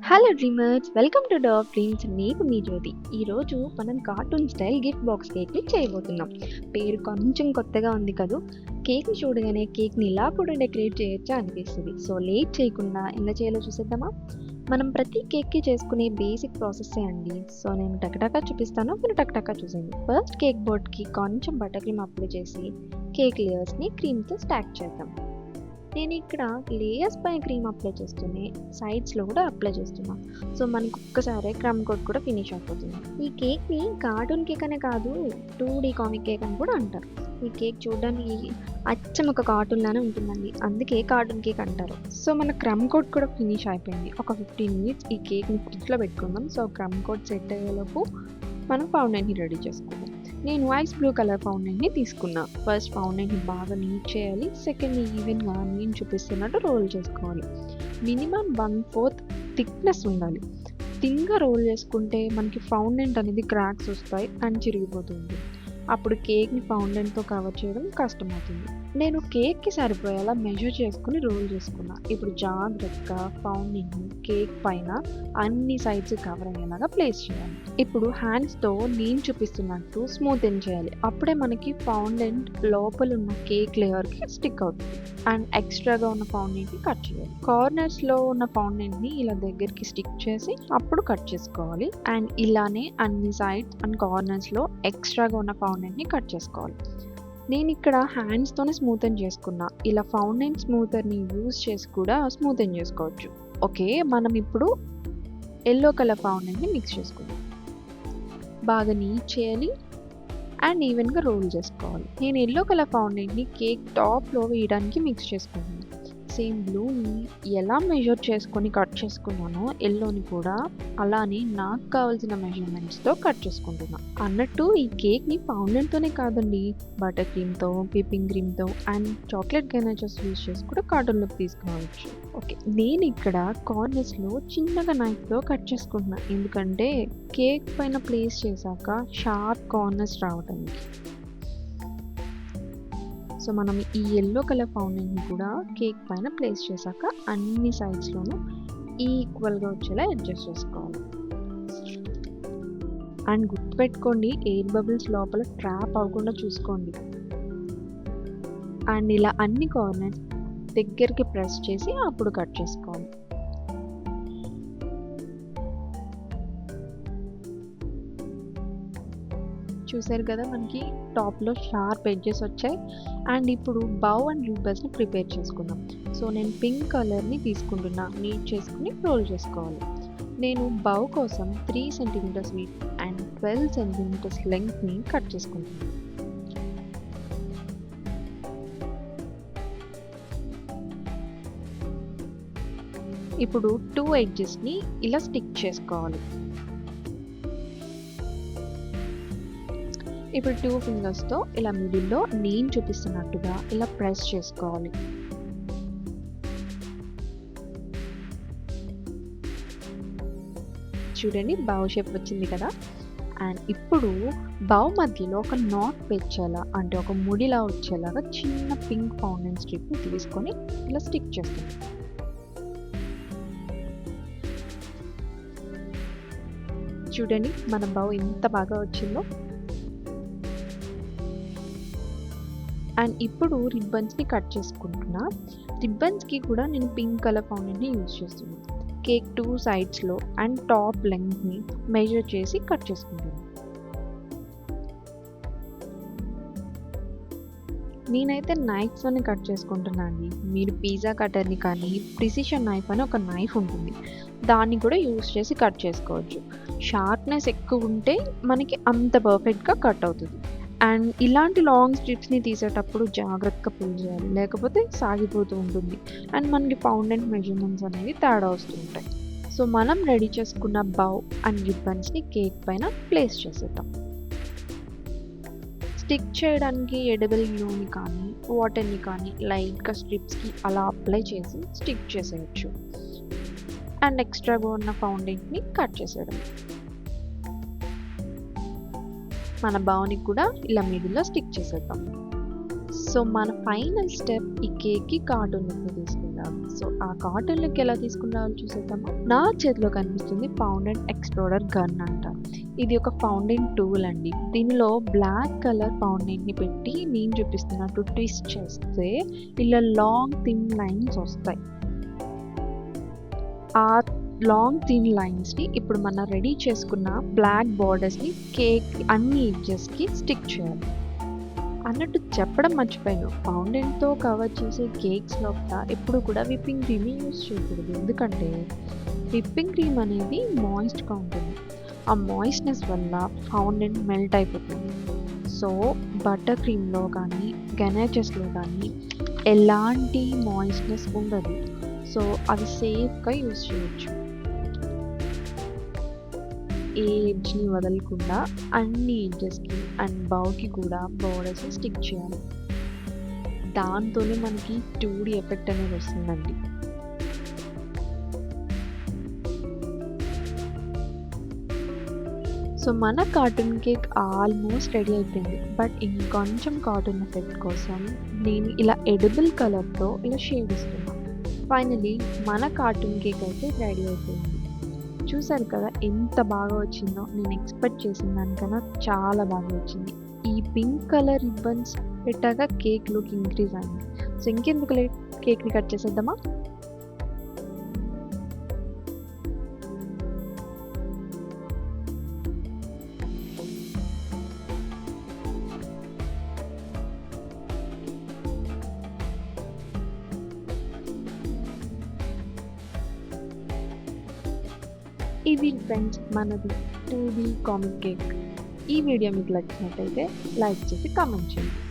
Hello dreamers, welcome to dog dreams. నేను మీ జ్యోతి. ఈరోజు మనం కార్టూన్ స్టైల్ గిఫ్ట్ బాక్స్ కేక్ని చేయబోతున్నాం. పేరు కొంచెం కొత్తగా ఉంది కదా. కేక్ని చూడగానే కేక్ని ఇలా కూడా డెకరేట్ చేయొచ్చా అనిపిస్తుంది. సో లేట్ చేయకుండా ఎలా చేయాలో చూసేద్దామా. మనం ప్రతి కేక్కి చేసుకునే బేసిక్ ప్రాసెస్సే అండి. సో నేను టకటకా చూపిస్తాను, మీరు టకటకా చూసేయండి. ఫస్ట్ కేక్ బోర్డ్కి కొంచెం బటర్ క్రీమ్ అప్లై చేసి కేక్ లేయర్స్ని క్రీమ్తో స్టాక్ చేద్దాం. నేను ఇక్కడ లేయర్స్ పైన క్రీమ్ అప్లై చేస్తూనే సైడ్స్లో కూడా అప్లై చేస్తున్నా. సో మనకు ఒక్కసారి క్రమ్ కోట్ కూడా ఫినిష్ అయిపోతుంది. ఈ కేక్ని కార్టూన్ కేక్ అనే కాదు, 2D కామిక్ కేక్ అని కూడా అంటారు. ఈ కేక్ చూడడానికి అచ్చం ఒక కార్టూన్ లానే ఉంటుందండి, అందుకే కార్టూన్ కేక్ అంటారు. సో మన క్రమ్ కోట్ కూడా ఫినిష్ అయిపోయింది. ఒక 15 మినిట్స్ ఈ కేక్ని ఫ్రిడ్జ్లో పెట్టుకుందాం. సో క్రమ్ కోట్ సెట్ అయ్యేలోపు మనం ఫౌండైన్ని రెడీ చేసుకుందాం. నేను ఐస్ బ్లూ కలర్ ఫౌండైన్ని తీసుకున్నా. ఫస్ట్ ఫౌండైన్ని బాగా నీట్ చేయాలి. సెకండ్ ఈవెన్గా నేను చూపిస్తున్నట్టు రోల్ చేసుకోవాలి. మినిమం 1/4 థిక్నెస్ ఉండాలి. థిన్గా రోల్ చేసుకుంటే మనకి ఫౌండైన్ అనేది క్రాక్స్ వస్తాయి అండ్ చిరిగిపోతుంది. అప్పుడు కేక్ని ఫౌండైన్తో కవర్ చేయడం కష్టమవుతుంది. నేను కేక్కి సరిపోయేలా మెజర్ చేసుకుని రోల్ చేసుకున్నా. ఇప్పుడు జాగ్రత్తగా ఫౌండైన్ని కేక్ పైన అన్ని సైడ్స్ కవర్ అయ్యేలాగా ప్లేస్ చేయాలి. ఇప్పుడు హ్యాండ్స్తో నేను చూపిస్తున్నట్టు స్మూతెన్ చేయాలి. అప్పుడే మనకి ఫౌండైన్ లోపల ఉన్న కేక్ లేయర్కి స్టిక్ అవుతుంది. అండ్ ఎక్స్ట్రాగా ఉన్న ఫౌండైన్ని కట్ చేయాలి. కార్నర్స్లో ఉన్న ఫౌండైన్ని ఇలా దగ్గరికి స్టిక్ చేసి అప్పుడు కట్ చేసుకోవాలి. అండ్ ఇలానే అన్ని సైడ్స్ అండ్ కార్నర్స్లో ఎక్స్ట్రాగా ఉన్న ఫౌండైన్ని కట్ చేసుకోవాలి. నేను ఇక్కడ హ్యాండ్స్తోనే స్మూతెన్ చేసుకున్నా. ఇలా ఫౌండైన్ స్మూతర్ని యూజ్ చేసి కూడా స్మూతెన్ చేసుకోవచ్చు. ఓకే, మనం ఇప్పుడు ఎల్లో కలర్ ఫౌండైన్ని మిక్స్ చేసుకుందాం. బాగా నీట్ చేయాలి అండ్ ఈవెన్గా రోల్ చేసుకోవాలి. నేను ఎల్లో కలర్ ఫౌండైన్ని కేక్ టాప్లో వేయడానికి మిక్స్ చేసుకున్నాను. సేమ్ బ్లూని ఎలా మెజర్ చేసుకొని కట్ చేసుకున్నానో ఎల్లోని కూడా అలానే నాకు కావాల్సిన మెజర్మెంట్స్తో కట్ చేసుకుంటున్నా. అన్నట్టు ఈ కేక్ని ఫౌండైన్తోనే కాదండి, బటర్ క్రీమ్తో, విప్పింగ్ క్రీమ్తో అండ్ చాక్లెట్ గనాచెస్ యూజ్ చేసి కూడా కార్టూన్లోకి తీసుకురావచ్చు. ఓకే, నేను ఇక్కడ కార్నర్స్లో చిన్నగా నైఫ్తో కట్ చేసుకుంటున్నా, ఎందుకంటే కేక్ పైన ప్లేస్ చేశాక షార్ప్ కార్నర్స్ రావడానికి. సో మనం ఈ ఎల్లో కలర్ ఫౌండైన్ని కూడా కేక్ పైన ప్లేస్ చేశాక అన్ని సైడ్స్లోనూ ఈక్వల్గా వచ్చేలా అడ్జస్ట్ చేసుకోవాలి. అండ్ గుర్తుపెట్టుకోండి, ఎయిర్ బబుల్స్ లోపల ట్రాప్ అవ్వకుండా చూసుకోండి. అండ్ ఇలా అన్ని కార్నర్స్ దగ్గరికి ప్రెస్ చేసి అప్పుడు కట్ చేసుకోవాలి. చూసారు కదా, మనకి టాప్లో షార్ప్ ఎడ్జెస్ వచ్చాయి. అండ్ ఇప్పుడు బౌ అండ్ రిబ్బన్స్ని ప్రిపేర్ చేసుకుందాం. సో నేను పింక్ కలర్ని తీసుకుంటున్నా. నీట్ చేసుకుని రోల్ చేసుకోవాలి. నేను బౌ కోసం 3 సెంటీమీటర్స్ విడ్త్ అండ్ 12 సెంటీమీటర్స్ లెంగ్త్ని కట్ చేసుకుంటున్నాను. ఇప్పుడు 2 ఎడ్జెస్ని ఇలా స్టిక్ చేసుకోవాలి. ఇప్పుడు 2 ఫింగర్స్తో ఇలా మిడిల్లో నేను చూపిస్తున్నట్టుగా ఇలా ప్రెస్ చేసుకోవాలి. చూడండి, బౌ షేప్ వచ్చింది కదా. అండ్ ఇప్పుడు బౌ మధ్యలో ఒక నాట్ పెట్టేలా, అంటే ఒక ముడిలా వచ్చేలాగా చిన్న పింక్ ఫౌండైన్ స్ట్రిప్ని తీసుకొని ఇలా స్టిక్ చేస్తాం. చూడండి మన బౌ ఎంత బాగా వచ్చిందో. అండ్ ఇప్పుడు రిబ్బన్స్ని కట్ చేసుకుంటున్నా. రిబ్బన్స్కి కూడా నేను పింక్ కలర్ ఫౌండైన్ని యూజ్ చేస్తున్నాను. కేక్ 2 సైడ్స్లో అండ్ టాప్ లెంగ్త్ని మెజర్ చేసి కట్ చేసుకుంటున్నాను. నేనైతే నైఫ్తోనే కట్ చేసుకుంటున్నాను అండి. మీరు పిజ్జా కటర్ని కానీ ప్రిసిషన్ నైఫ్ అని ఒక నైఫ్ ఉంటుంది, దాన్ని కూడా యూజ్ చేసి కట్ చేసుకోవచ్చు. షార్ప్నెస్ ఎక్కువ ఉంటే మనకి అంత పర్ఫెక్ట్గా కట్ అవుతుంది. అండ్ ఇలాంటి లాంగ్ స్ట్రిప్స్ని తీసేటప్పుడు జాగ్రత్తగా పుల్ చేయాలి, లేకపోతే సాగిపోతూ ఉంటుంది అండ్ మనకి ఫౌండైన్ మెజర్మెంట్స్ అనేవి తేడా వస్తుంటాయి. సో మనం రెడీ చేసుకున్న బౌ అండ్ రిబ్బన్స్ని కేక్ పైన ప్లేస్ చేసేద్దాం. స్టిక్ చేయడానికి ఎడిబుల్ గ్లూని కానీ వాటర్ని కానీ లైట్గా స్ట్రిప్స్కి అలా అప్లై చేసి స్టిక్ చేసేయచ్చు. అండ్ ఎక్స్ట్రాగా ఉన్న ఫౌండైన్ని కట్ చేసేయడం. మన బౌని కూడా ఇలా మిడిల్లో స్టిక్ చేసేద్దాం. సో మన ఫైనల్ స్టెప్ ఈ కేక్కి కార్టూన్ లుక్ తీసుకుందాం. తీసుకురావాలి. సో ఆ కార్టూన్లోకి ఎలా తీసుకుని రావాలో చూసేద్దామా. నా చేతిలో కనిపిస్తుంది ఫౌండెంట్ ఎక్స్ప్లోరర్ గన్ అంట. ఇది ఒక ఫౌండెంట్ టూల్ అండి. దీనిలో బ్లాక్ కలర్ ఫౌండెంట్ని పెట్టి నేను చూపిస్తున్నట్టు ట్విస్ట్ చేస్తే ఇలా లాంగ్ థిన్ లైన్స్ వస్తాయి. ఆ లాంగ్ థిన్ లైన్స్ని ఇప్పుడు మనం రెడీ చేసుకున్న బ్లాక్ బార్డర్స్ని కేక్ అన్ని ఎడ్జెస్కి స్టిక్ చేయాలి. అన్నట్టు చెప్పడం మర్చిపోయాను, ఫౌండెంట్తో కవర్ చేసే కేక్స్ లోపల ఎప్పుడు కూడా విప్పింగ్ క్రీమ్ని యూజ్ చేయకూడదు. ఎందుకంటే విప్పింగ్ క్రీమ్ అనేది మాయిస్ట్గా ఉంటుంది. ఆ మాయిస్ట్నెస్ వల్ల ఫౌండెంట్ మెల్ట్ అయిపోతుంది. సో బటర్ క్రీమ్లో కానీ గనాచెస్లో కానీ ఎలాంటి మాయిస్ట్నెస్ ఉండదు. సో అవి సేఫ్గా యూజ్ చేయొచ్చు. ఏ ఎడ్జ్ని వదలకుండా అన్ని ఎడ్జెస్కి అండ్ బౌల్కి కూడా బోర్డర్స్ స్టిక్ చేయాలి. దాంతోనే మనకి 2D ఎఫెక్ట్ అనేది వస్తుందండి. సో మన కార్టూన్ కేక్ ఆల్మోస్ట్ రెడీ అయిపోయింది. బట్ ఇంకొంచెం కార్టూన్ ఎఫెక్ట్ కోసం నేను ఇలా ఎడిబుల్ కలర్తో ఇలా షేడ్ ఇస్తున్నాను. ఫైనలీ మన కార్టూన్ కేక్ అయితే రెడీ అయిపోయింది. చూసారు కదా ఎంత బాగా వచ్చిందో. నేను ఎక్స్పెక్ట్ చేసిన దానికన్నా చాలా బాగా వచ్చింది. ఈ పింక్ కలర్ రిబ్బన్స్ పెట్టాక కేక్ లుక్ ఇంక్రీజ్ అయింది. సో ఇంకెందుకు లేట్, కేక్ని కట్ చేసేద్దామా. ఇది ఫ్రెండ్స్ మనది 2D కామిక్ కేక్. ఈ వీడియో మీకు నచ్చినట్టయితే లైక్ చేసి కామెంట్ చేయండి.